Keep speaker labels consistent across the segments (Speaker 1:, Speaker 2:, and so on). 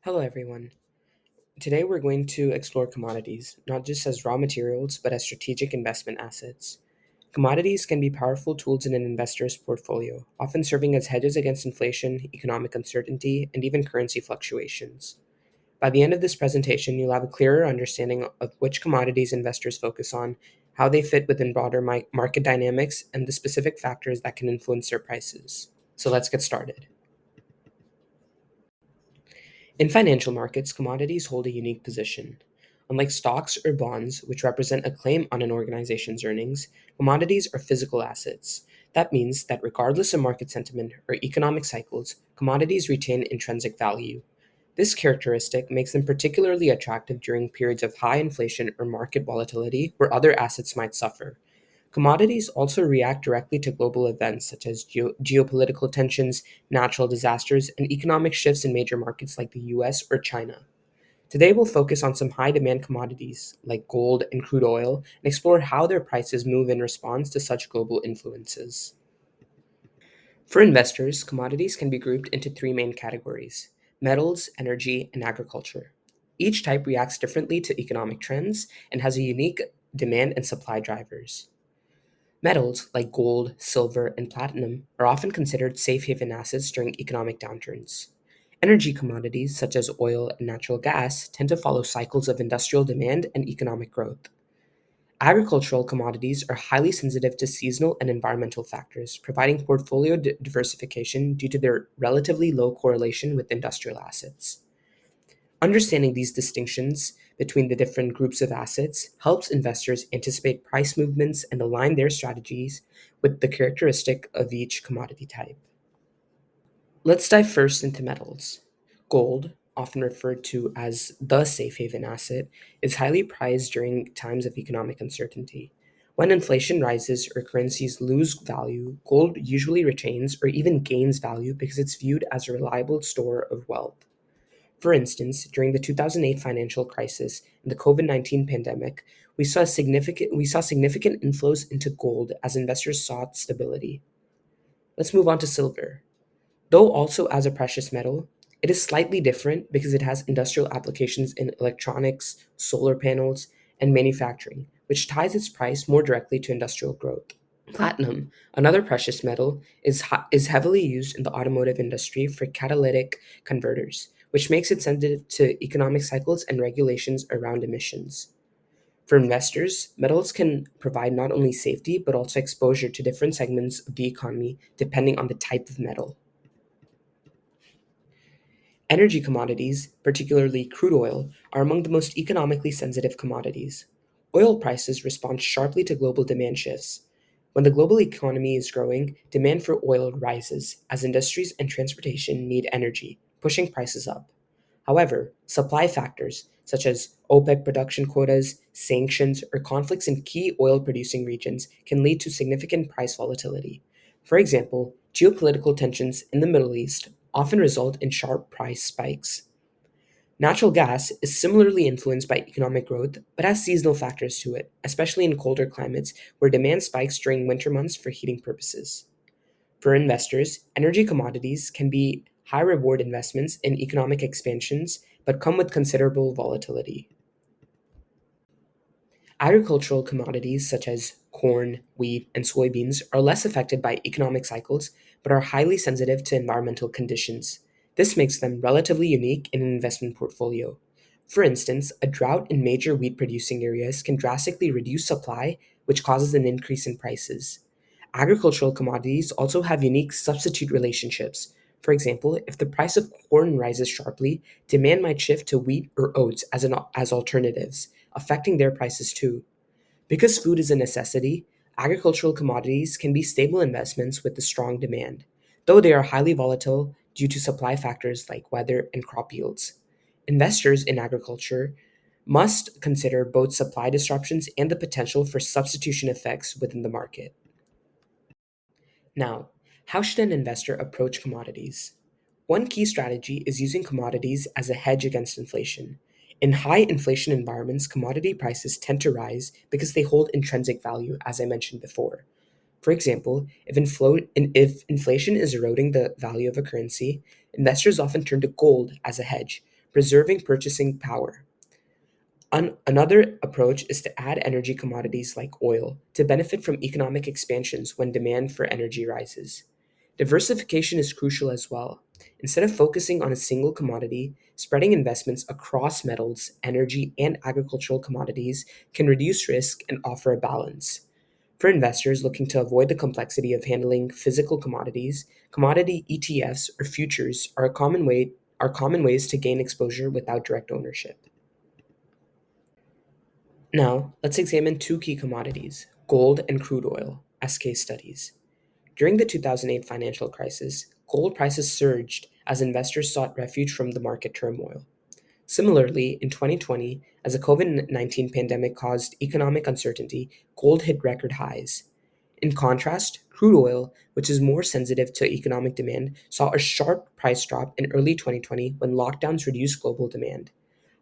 Speaker 1: Hello, everyone. Today we're going to explore commodities, not just as raw materials, but as strategic investment assets. Commodities can be powerful tools in an investor's portfolio, often serving as hedges against inflation, economic uncertainty, and even currency fluctuations. By the end of this presentation, you'll have a clearer understanding of which commodities investors focus on, how they fit within broader market dynamics, and the specific factors that can influence their prices. So let's get started. In financial markets, commodities hold a unique position. Unlike stocks or bonds, which represent a claim on an organization's earnings, commodities are physical assets. That means that regardless of market sentiment or economic cycles, commodities retain intrinsic value. This characteristic makes them particularly attractive during periods of high inflation or market volatility where other assets might suffer. Commodities also react directly to global events such as geopolitical tensions, natural disasters, and economic shifts in major markets like the US or China. Today, we'll focus on some high demand commodities like gold and crude oil and explore how their prices move in response to such global influences. For investors, commodities can be grouped into three main categories: metals, energy, and agriculture. Each type reacts differently to economic trends and has a unique demand and supply drivers. Metals like gold, silver, and platinum are often considered safe haven assets during economic downturns. Energy commodities such as oil and natural gas tend to follow cycles of industrial demand and economic growth. Agricultural commodities are highly sensitive to seasonal and environmental factors, providing portfolio diversification due to their relatively low correlation with industrial assets. Understanding these distinctions between the different groups of assets helps investors anticipate price movements and align their strategies with the characteristic of each commodity type. Let's dive first into metals. Gold, often referred to as the safe haven asset, is highly prized during times of economic uncertainty. When inflation rises or currencies lose value, gold usually retains or even gains value because it's viewed as a reliable store of wealth. For instance, during the 2008 financial crisis and the COVID-19 pandemic, we saw significant inflows into gold as investors sought stability. Let's move on to silver. Though also as a precious metal, it is slightly different because it has industrial applications in electronics, solar panels, and manufacturing, which ties its price more directly to industrial growth. Platinum, another precious metal, is heavily used in the automotive industry for catalytic converters, which makes it sensitive to economic cycles and regulations around emissions. For investors, metals can provide not only safety but also exposure to different segments of the economy depending on the type of metal. Energy commodities, particularly crude oil, are among the most economically sensitive commodities. Oil prices respond sharply to global demand shifts. When the global economy is growing, demand for oil rises as industries and transportation need energy, pushing prices up. However, supply factors such as OPEC production quotas, sanctions, or conflicts in key oil producing regions can lead to significant price volatility. For example, geopolitical tensions in the Middle East often result in sharp price spikes. Natural gas is similarly influenced by economic growth, but has seasonal factors to it, especially in colder climates where demand spikes during winter months for heating purposes. For investors, energy commodities can be high reward investments in economic expansions, but come with considerable volatility. Agricultural commodities such as corn, wheat, and soybeans are less affected by economic cycles, but are highly sensitive to environmental conditions. This makes them relatively unique in an investment portfolio. For instance, a drought in major wheat producing areas can drastically reduce supply, which causes an increase in prices. Agricultural commodities also have unique substitute relationships. For example, if the price of corn rises sharply, demand might shift to wheat or oats as alternatives, affecting their prices too. Because food is a necessity, agricultural commodities can be stable investments with a strong demand, though they are highly volatile due to supply factors like weather and crop yields. Investors in agriculture must consider both supply disruptions and the potential for substitution effects within the market. Now, how should an investor approach commodities? One key strategy is using commodities as a hedge against inflation. In high inflation environments, commodity prices tend to rise because they hold intrinsic value, as I mentioned before. For example, if inflation is eroding the value of a currency, investors often turn to gold as a hedge, preserving purchasing power. Another approach is to add energy commodities like oil to benefit from economic expansions when demand for energy rises. Diversification is crucial as well. Instead of focusing on a single commodity, spreading investments across metals, energy, and agricultural commodities can reduce risk and offer a balance. For investors looking to avoid the complexity of handling physical commodities, commodity ETFs or futures are common ways to gain exposure without direct ownership. Now, let's examine two key commodities, gold and crude oil, as case studies. During the 2008 financial crisis, gold prices surged as investors sought refuge from the market turmoil. Similarly, in 2020, as the COVID 19 pandemic caused economic uncertainty, gold hit record highs. In contrast, crude oil, which is more sensitive to economic demand, saw a sharp price drop in early 2020 when lockdowns reduced global demand.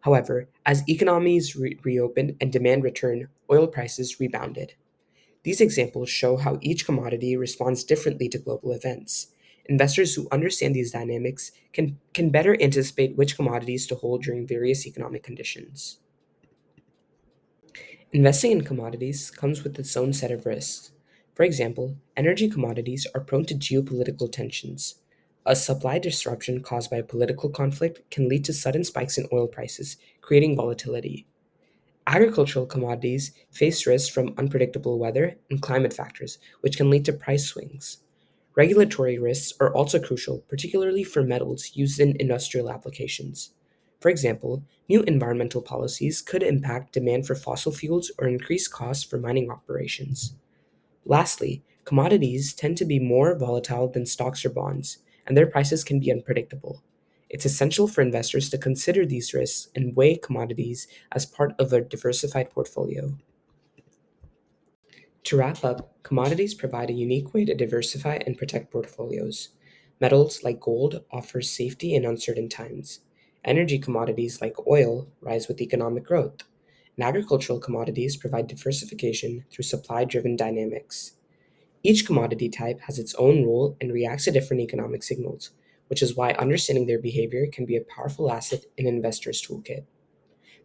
Speaker 1: However, as economies reopened and demand returned, oil prices rebounded. These examples show how each commodity responds differently to global events. Investors who understand these dynamics can better anticipate which commodities to hold during various economic conditions. Investing in commodities comes with its own set of risks. For example, energy commodities are prone to geopolitical tensions. A supply disruption caused by a political conflict can lead to sudden spikes in oil prices, creating volatility. Agricultural commodities face risks from unpredictable weather and climate factors, which can lead to price swings. Regulatory risks are also crucial, particularly for metals used in industrial applications. For example, new environmental policies could impact demand for fossil fuels or increase costs for mining operations. Lastly, commodities tend to be more volatile than stocks or bonds, and their prices can be unpredictable. It's essential for investors to consider these risks and weigh commodities as part of a diversified portfolio. To wrap up, commodities provide a unique way to diversify and protect portfolios. Metals like gold offer safety in uncertain times. Energy commodities like oil rise with economic growth. And agricultural commodities provide diversification through supply driven dynamics. Each commodity type has its own role and reacts to different economic signals, which is why understanding their behavior can be a powerful asset in an investor's toolkit.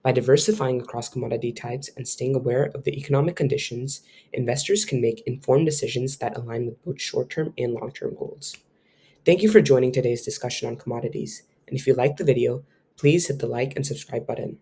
Speaker 1: By diversifying across commodity types and staying aware of the economic conditions, investors can make informed decisions that align with both short term and long term goals. Thank you for joining today's discussion on commodities. And if you liked the video, please hit the like and subscribe button.